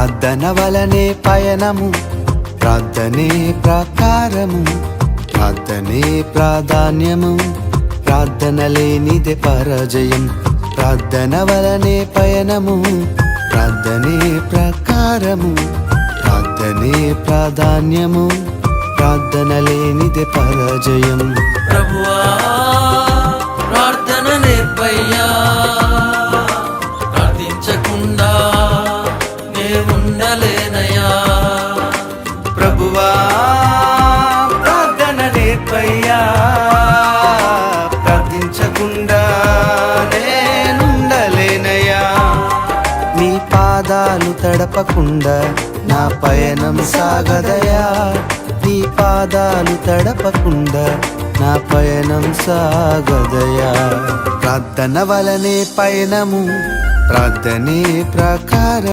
ప్రార్థన వలనే పయనము, ప్రార్థనే ప్రాకారము, ప్రార్థనే ప్రాధాన్యము, ప్రార్థన లేనిదే పరాజయం. ప్రార్థన వలనే పయనము, ప్రార్థనే ప్రాకారము, ప్రార్థనే ప్రాధాన్యము, ప్రార్థన లేనిదే పరాజయం. ప్రభువా ప్రార్థన నేర్పయ్యా, ప్రార్థించకుండా నే ఉండలేనయ్యా. ప్రభువా ప్రార్థన నేర్పయ్యా, ప్రార్థించకుండా నేనుండలేనయ్యా. నీ పాదాలు తడపకుండా నా పయనం సాగదయా, నీ పాదాలు తడపకుండా నా పయనం సాగదయా. ప్రార్థన వలనే పయనము, ప్రార్థనే ప్రాకారం.